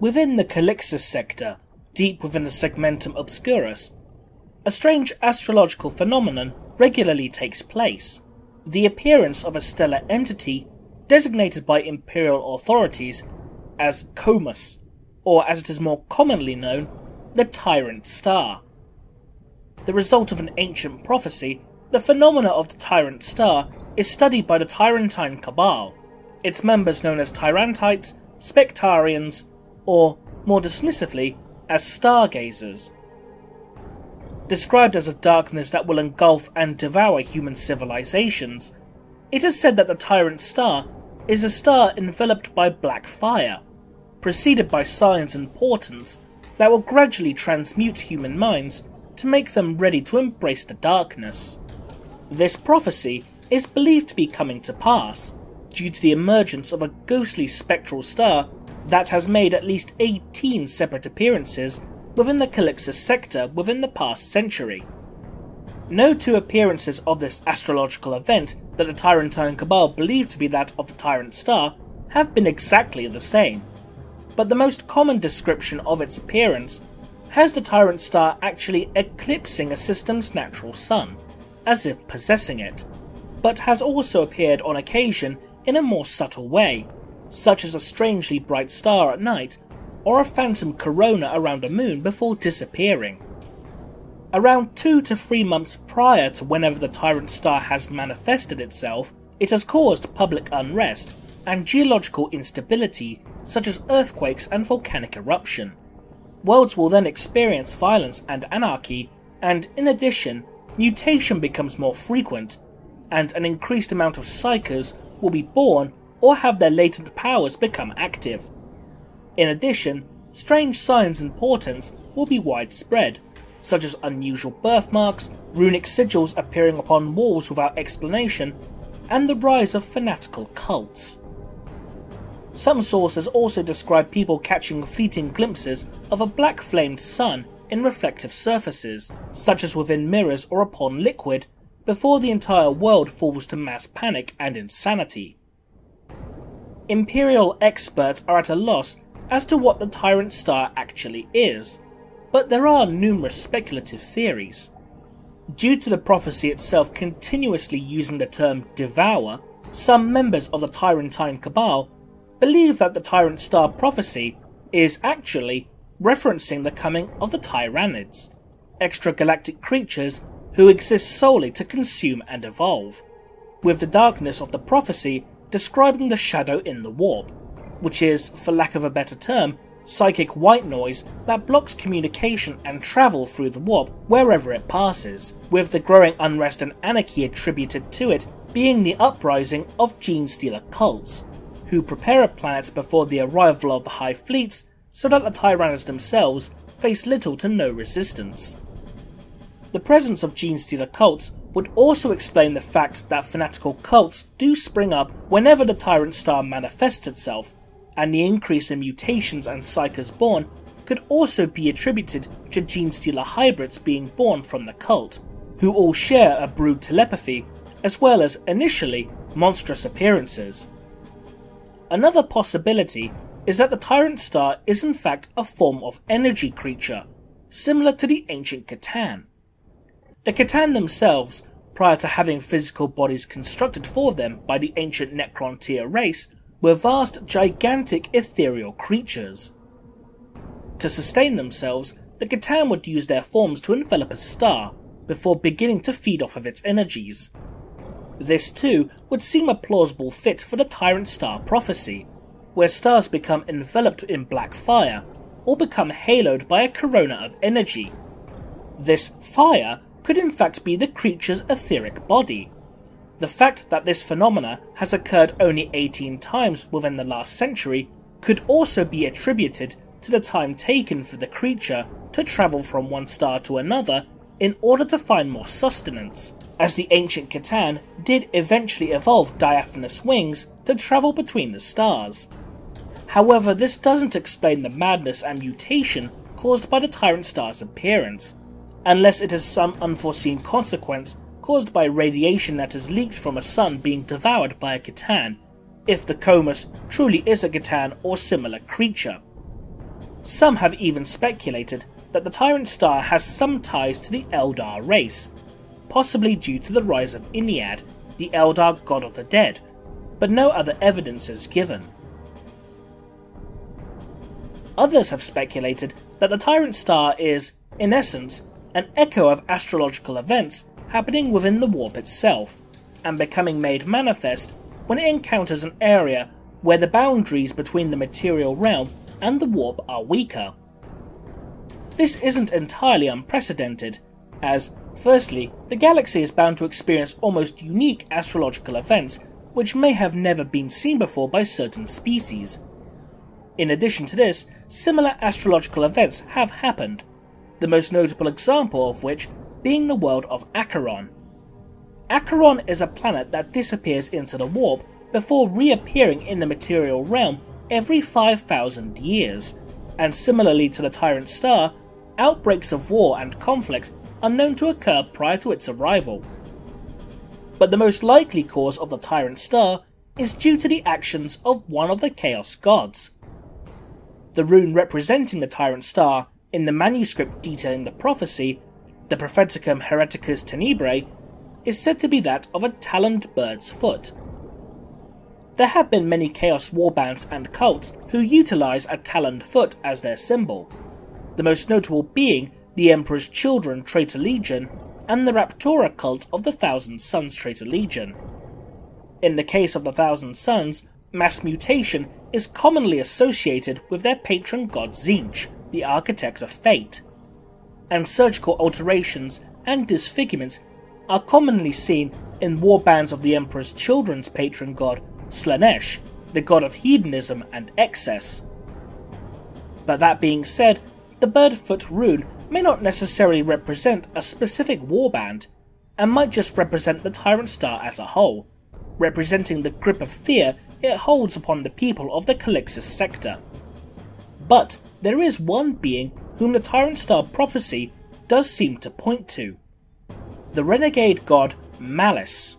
Within the Calixus sector, deep within the segmentum obscurus, a strange astrological phenomenon regularly takes place: the appearance of a stellar entity designated by imperial authorities as Comus, or as it is more commonly known, the Tyrant star. The result of an ancient prophecy, the phenomena of the Tyrant star is studied by the Tyrantine Cabal, its members known as Tyrantites, Spectarians, or, more dismissively, as stargazers. Described as a darkness that will engulf and devour human civilizations, it is said that the Tyrant star is a star enveloped by black fire, preceded by signs and portents that will gradually transmute human minds to make them ready to embrace the darkness. This prophecy is believed to be coming to pass, due to the emergence of a ghostly spectral star that has made at least 18 separate appearances within the Calixus sector within the past century. No two appearances of this astrological event that the Tyrantine Cabal believe to be that of the Tyrant star have been exactly the same, but the most common description of its appearance has the Tyrant star actually eclipsing a system's natural sun, as if possessing it, but has also appeared on occasion in a more subtle way, such as a strangely bright star at night, or a phantom corona around a moon before disappearing. Around 2 to 3 months prior to whenever the Tyrant star has manifested itself, it has caused public unrest and geological instability, such as earthquakes and volcanic eruption. Worlds will then experience violence and anarchy, and in addition, mutation becomes more frequent, and an increased amount of psychers will be born or have their latent powers become active. In addition, strange signs and portents will be widespread, such as unusual birthmarks, runic sigils appearing upon walls without explanation, and the rise of fanatical cults. Some sources also describe people catching fleeting glimpses of a black-flamed sun in reflective surfaces, such as within mirrors or upon liquid, before the entire world falls to mass panic and insanity. Imperial experts are at a loss as to what the Tyrant star actually is, but there are numerous speculative theories. Due to the prophecy itself continuously using the term devour, some members of the Tyrantine Cabal believe that the Tyrant star prophecy is actually referencing the coming of the Tyrannids, extragalactic creatures who exist solely to consume and evolve, with the darkness of the prophecy describing the shadow in the warp, which is, for lack of a better term, psychic white noise that blocks communication and travel through the warp wherever it passes, with the growing unrest and anarchy attributed to it being the uprising of gene-stealer cults, who prepare a planet before the arrival of the High Fleets so that the Tyrannids themselves face little to no resistance. The presence of gene-stealer cults would also explain the fact that fanatical cults do spring up whenever the Tyrant star manifests itself, and the increase in mutations and psychers born could also be attributed to gene-stealer hybrids being born from the cult, who all share a brood telepathy, as well as, initially, monstrous appearances. Another possibility is that the Tyrant star is in fact a form of energy creature, similar to the ancient Catan. The Catan themselves, prior to having physical bodies constructed for them by the ancient Necrontyr race, were vast, gigantic, ethereal creatures. To sustain themselves, the Catan would use their forms to envelop a star, before beginning to feed off of its energies. This too would seem a plausible fit for the Tyrant star prophecy, where stars become enveloped in black fire, or become haloed by a corona of energy. This fire could in fact be the creature's etheric body. The fact that this phenomena has occurred only 18 times within the last century could also be attributed to the time taken for the creature to travel from one star to another in order to find more sustenance, as the ancient Catan did eventually evolve diaphanous wings to travel between the stars. However, this doesn't explain the madness and mutation caused by the Tyrant star's appearance, unless it is some unforeseen consequence caused by radiation that is leaked from a sun being devoured by a Catan, if the Comus truly is a Catan or similar creature. Some have even speculated that the Tyrant star has some ties to the Eldar race, possibly due to the rise of Ennead, the Eldar god of the dead, but no other evidence is given. Others have speculated that the Tyrant star is, in essence, an echo of astrological events happening within the warp itself, and becoming made manifest when it encounters an area where the boundaries between the material realm and the warp are weaker. This isn't entirely unprecedented, as, firstly, the galaxy is bound to experience almost unique astrological events which may have never been seen before by certain species. In addition to this, similar astrological events have happened, the most notable example of which being the world of Acheron. Acheron is a planet that disappears into the warp before reappearing in the material realm every 5,000 years, and similarly to the Tyrant star, outbreaks of war and conflicts are known to occur prior to its arrival. But the most likely cause of the Tyrant star is due to the actions of one of the Chaos gods. The rune representing the Tyrant star in the manuscript detailing the prophecy, the Propheticum Hereticus Tenebrae, is said to be that of a taloned bird's foot. There have been many Chaos warbands and cults who utilise a taloned foot as their symbol, the most notable being the Emperor's Children Traitor Legion and the Raptora cult of the Thousand Sons Traitor Legion. In the case of the Thousand Sons, mass mutation is commonly associated with their patron god Tzeentch, the architect of fate, and surgical alterations and disfigurements are commonly seen in warbands of the Emperor's Children's patron god Slaanesh, the god of hedonism and excess. But that being said, the Birdfoot rune may not necessarily represent a specific warband, and might just represent the Tyrant star as a whole, representing the grip of fear it holds upon the people of the Calixis sector. But there is one being whom the Tyrant star prophecy does seem to point to: the renegade god Malice.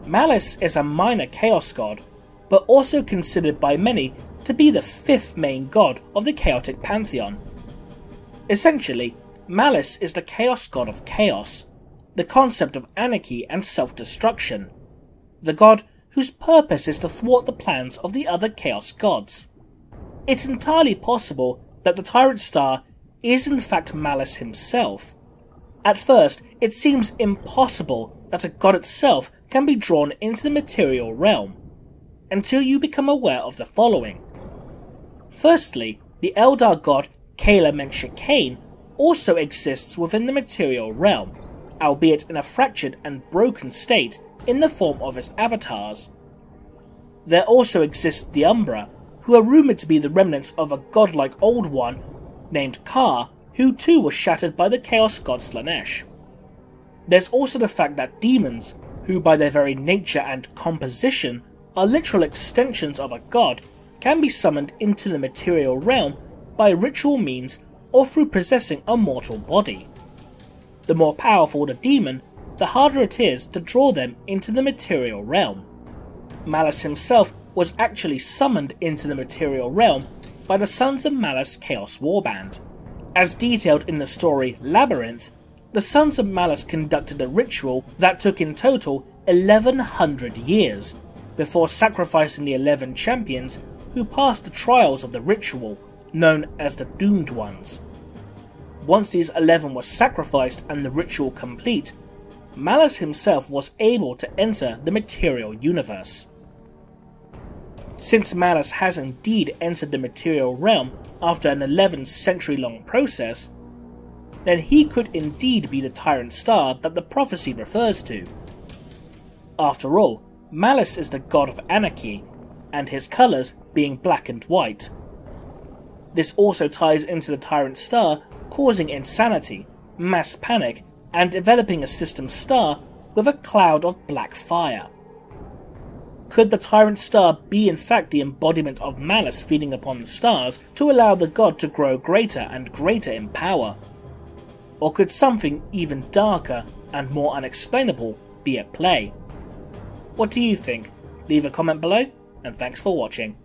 Malice is a minor chaos god, but also considered by many to be the fifth main god of the chaotic pantheon. Essentially, Malice is the chaos god of chaos, the concept of anarchy and self-destruction, the god whose purpose is to thwart the plans of the other chaos gods. It's entirely possible that the Tyrant star is in fact Malice himself. At first, it seems impossible that a god itself can be drawn into the material realm, until you become aware of the following. Firstly, the Eldar god Kala Menshikain also exists within the material realm, albeit in a fractured and broken state in the form of his avatars. There also exists the Umbra, who are rumoured to be the remnants of a godlike old one named Ka, who too was shattered by the chaos god Slaanesh. There's also the fact that demons, who by their very nature and composition are literal extensions of a god, can be summoned into the material realm by ritual means or through possessing a mortal body. The more powerful the demon, the harder it is to draw them into the material realm. Malice himself was actually summoned into the material realm by the Sons of Malice Chaos Warband. As detailed in the story Labyrinth, the Sons of Malice conducted a ritual that took in total 1100 years, before sacrificing the 11 champions who passed the trials of the ritual, known as the Doomed Ones. Once these 11 were sacrificed and the ritual complete, Malice himself was able to enter the material universe. Since Malice has indeed entered the material realm after an 11-century-long process, then he could indeed be the Tyrant star that the prophecy refers to. After all, Malice is the god of anarchy, and his colours being black and white. This also ties into the Tyrant star causing insanity, mass panic, and developing a system star with a cloud of black fire. Could the Tyrant star be in fact the embodiment of Malice feeding upon the stars to allow the god to grow greater and greater in power? Or could something even darker and more unexplainable be at play? What do you think? Leave a comment below, and thanks for watching.